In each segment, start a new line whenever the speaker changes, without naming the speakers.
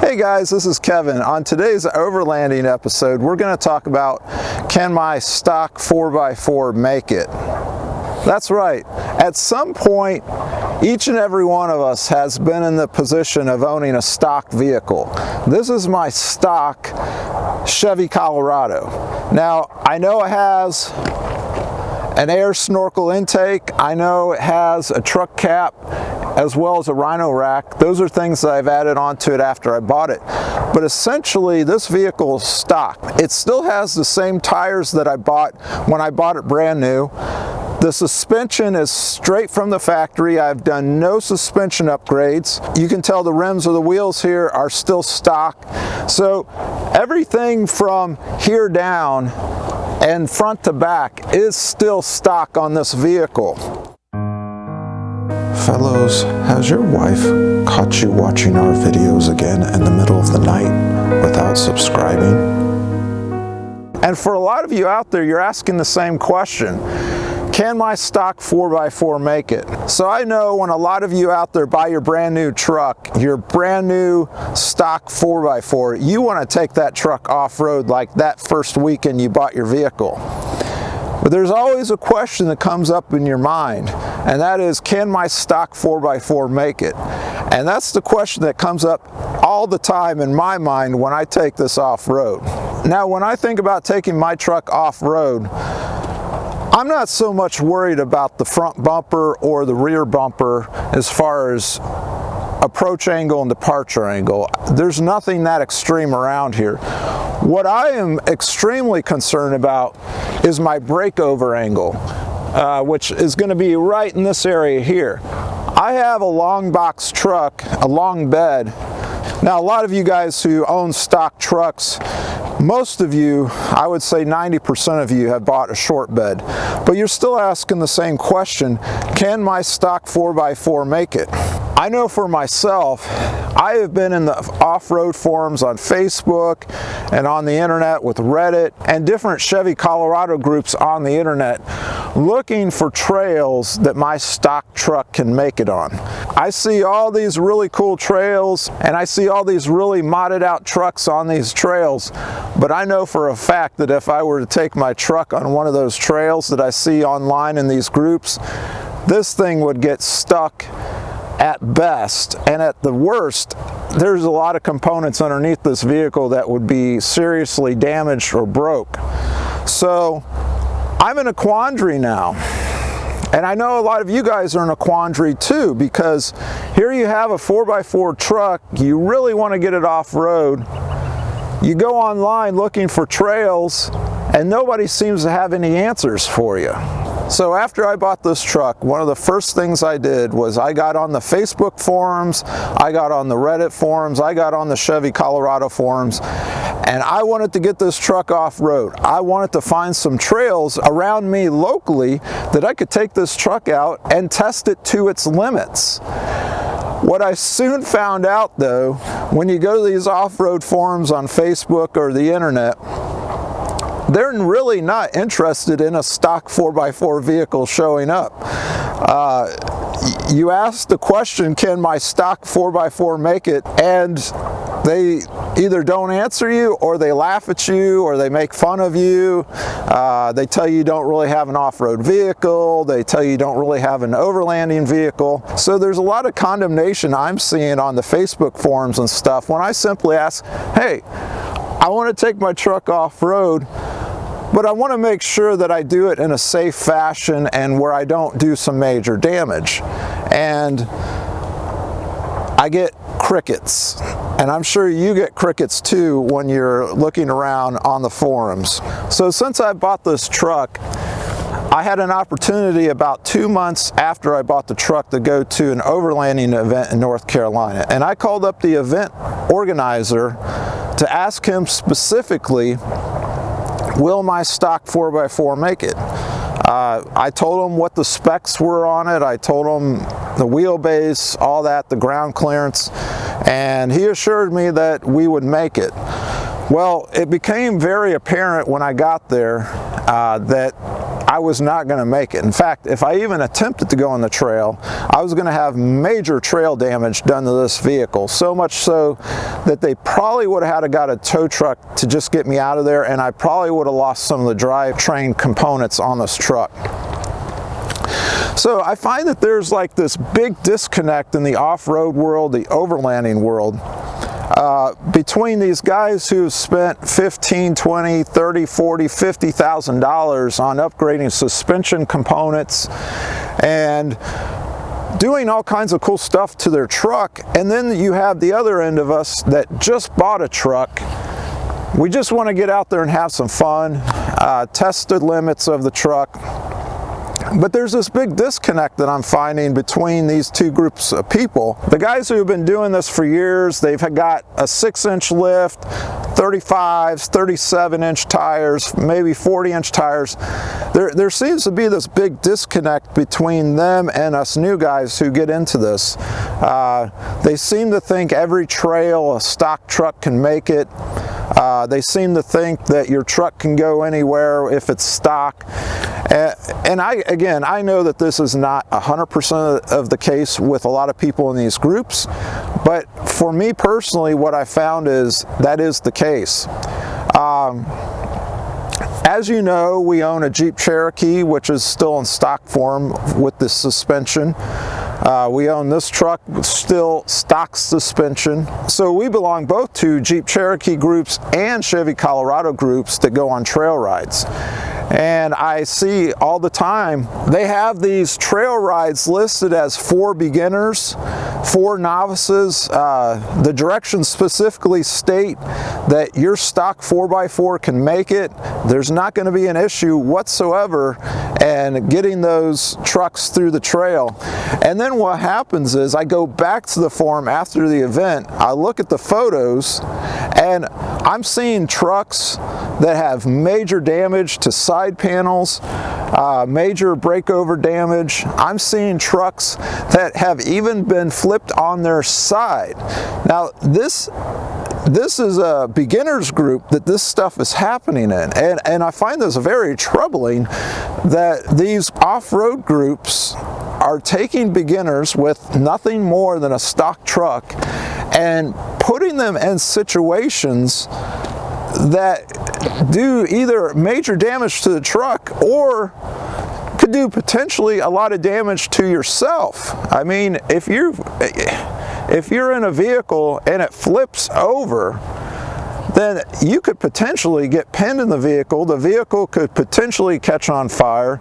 Hey guys, this is Kevin. On today's overlanding episode, we're going to talk about, can my stock 4x4 make it? That's right. At some point, each and every one of us has been in the position of owning a stock vehicle. This is my stock Chevy Colorado. Now, I know it has an air snorkel intake. I know it has a truck cap as well as a rhino rack. Those are things that I've added onto it after I bought it. But essentially, this vehicle is stock. It still has the same tires that I bought when I bought it brand new. The suspension is straight from the factory. I've done no suspension upgrades. You can tell the rims of the wheels here are still stock. So everything from here down and front to back is still stock on this vehicle. Fellows, has your wife caught you watching our videos again in the middle of the night without subscribing? And for a lot of you out there, you're asking the same question. Can my stock 4x4 make it? So I know when a lot of you out there buy your brand new truck, your brand new stock 4x4, you want to take that truck off-road like that first weekend you bought your vehicle. But there's always a question that comes up in your mind, and that is, can my stock 4x4 make it? And that's the question that comes up all the time in my mind when I take this off-road. Now, when I think about taking my truck off-road, I'm not so much worried about the front bumper or the rear bumper as far as approach angle and departure angle. There's nothing that extreme around here. What I am extremely concerned about is my breakover angle, which is going to be right in this area here. I have a long box truck, a long bed. Now, a lot of you guys who own stock trucks, most of you, I would say 90% of you, have bought a short bed, but you're still asking the same question, can my stock 4x4 make it? I know for myself, I have been in the off-road forums on Facebook and on the internet with Reddit and different Chevy Colorado groups on the internet looking for trails that my stock truck can make it on. I see all these really cool trails and I see all these really modded out trucks on these trails, but I know for a fact that if I were to take my truck on one of those trails that I see online in these groups, this thing would get stuck at best, and at the worst, there's a lot of components underneath this vehicle that would be seriously damaged or broke. So I'm in a quandary now. And I know a lot of you guys are in a quandary too, because here you have a 4x4 truck, you really want to get it off-road. You go online looking for trails, and nobody seems to have any answers for you. So after I bought this truck, one of the first things I did was I got on the Facebook forums, I got on the Reddit forums, I got on the Chevy Colorado forums, and I wanted to get this truck off-road. I wanted to find some trails around me locally that I could take this truck out and test it to its limits. What I soon found out though, when you go to these off-road forums on Facebook or the internet, they're really not interested in a stock 4x4 vehicle showing up. You ask the question, can my stock 4x4 make it? And they either don't answer you, or they laugh at you, or they make fun of you. They tell you don't really have an off-road vehicle. They tell you don't really have an overlanding vehicle. So there's a lot of condemnation I'm seeing on the Facebook forums and stuff when I simply ask, hey, I want to take my truck off-road, but I want to make sure that I do it in a safe fashion and where I don't do some major damage. And I get crickets. And I'm sure you get crickets too when you're looking around on the forums. So since I bought this truck, I had an opportunity about 2 months after I bought the truck to go to an overlanding event in North Carolina. And I called up the event organizer to ask him specifically, will my stock 4x4 make it? I told him what the specs were on it. I told him the wheelbase, all that, the ground clearance, and he assured me that we would make it. Well, it became very apparent when I got there that I was not going to make it. In fact, if I even attempted to go on the trail, I was going to have major trail damage done to this vehicle. So much so that they probably would have had to got a tow truck to just get me out of there, and I probably would have lost some of the drivetrain components on this truck. So I find that there's like this big disconnect in the off-road world, the overlanding world, between these guys who've spent $15, $20, $30, $40, $50,000 on upgrading suspension components and doing all kinds of cool stuff to their truck, and then you have the other end of us that just bought a truck. We just want to get out there and have some fun, test the limits of the truck. But there's this big disconnect that I'm finding between these two groups of people. The guys who have been doing this for years, they've got a 6-inch lift, 35s, 37-inch tires, maybe 40-inch tires. There seems to be this big disconnect between them and us new guys who get into this. They seem to think every trail a stock truck can make it. They seem to think that your truck can go anywhere if it's stock. And I know that this is not 100% of the case with a lot of people in these groups, but for me personally, what I found is that is the case. As you know, we own a Jeep Cherokee, which is still in stock form with the suspension. We own this truck with still stock suspension. So we belong both to Jeep Cherokee groups and Chevy Colorado groups that go on trail rides. And I see all the time, they have these trail rides listed as for beginners, for novices. The directions specifically state that your stock 4x4 can make it. There's not going to be an issue whatsoever in getting those trucks through the trail. And then what happens is I go back to the forum after the event, I look at the photos, and I'm seeing trucks that have major damage to side panels, major breakover damage. I'm seeing trucks that have even been flipped on their side. Now this is a beginners group that this stuff is happening in, and I find this very troubling that these off-road groups are taking beginners with nothing more than a stock truck and putting them in situations that do either major damage to the truck or could do potentially a lot of damage to yourself. I mean, if you're in a vehicle and it flips over, then you could potentially get pinned in the vehicle could potentially catch on fire.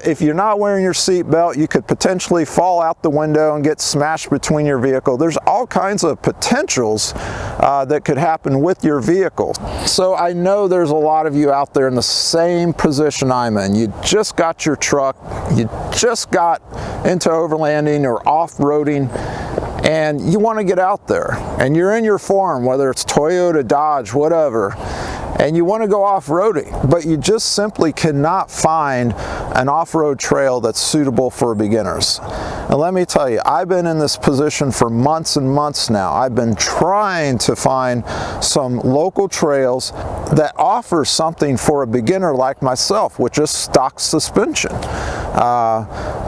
If you're not wearing your seatbelt, you could potentially fall out the window and get smashed between your vehicle. There's all kinds of potentials that could happen with your vehicle. So I know there's a lot of you out there in the same position I'm in. You just got your truck, you just got into overlanding or off-roading, and you want to get out there, and you're in your form, whether it's Toyota, Dodge, whatever, and you want to go off-roading, but you just simply cannot find an off-road trail that's suitable for beginners. And let me tell you, I've been in this position for months and months now. I've been trying to find some local trails that offer something for a beginner like myself, which is stock suspension.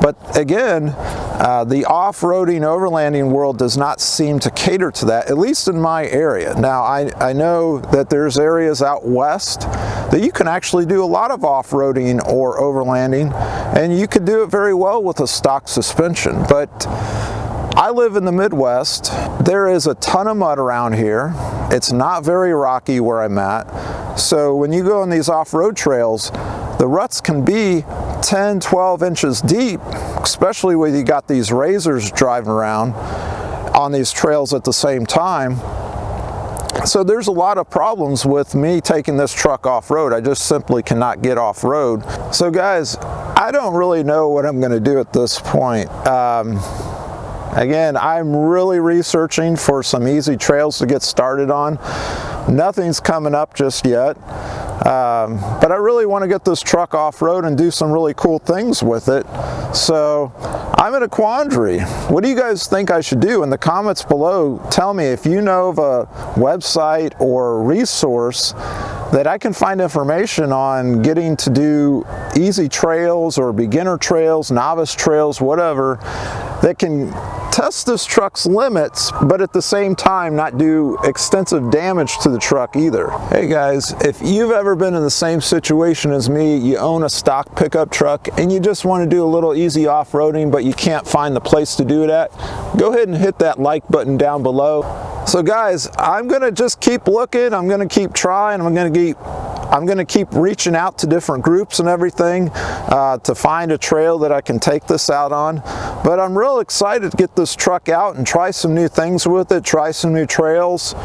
But again, the off-roading, overlanding world does not seem to cater to that, at least in my area. Now, I know that there's areas out west that you can actually do a lot of off-roading or overlanding, and you could do it very well with a stock suspension. But I live in the Midwest. There is a ton of mud around here. It's not very rocky where I'm at. So when you go on these off-road trails, the ruts can be 10, 12 inches deep, especially when you got these razors driving around on these trails at the same time. So there's a lot of problems with me taking this truck off-road. I just simply cannot get off-road. So guys, I don't really know what I'm going to do at this point. Again, I'm really researching for some easy trails to get started on. Nothing's coming up just yet. But I really want to get this truck off-road and do some really cool things with it. So I'm in a quandary. What do you guys think I should do? In the comments below, tell me if you know of a website or resource that I can find information on getting to do easy trails or beginner trails, novice trails, whatever, that can test this truck's limits, but at the same time not do extensive damage to the truck either. Hey guys, if you've ever been in the same situation as me, you own a stock pickup truck and you just want to do a little easy off-roading but you can't find the place to do it at, go ahead and hit that like button down below. So guys, I'm gonna just keep looking, I'm gonna keep trying, I'm gonna keep reaching out to different groups and everything to find a trail that I can take this out on. But I'm real excited to get this truck out and try some new things with it, try some new trails.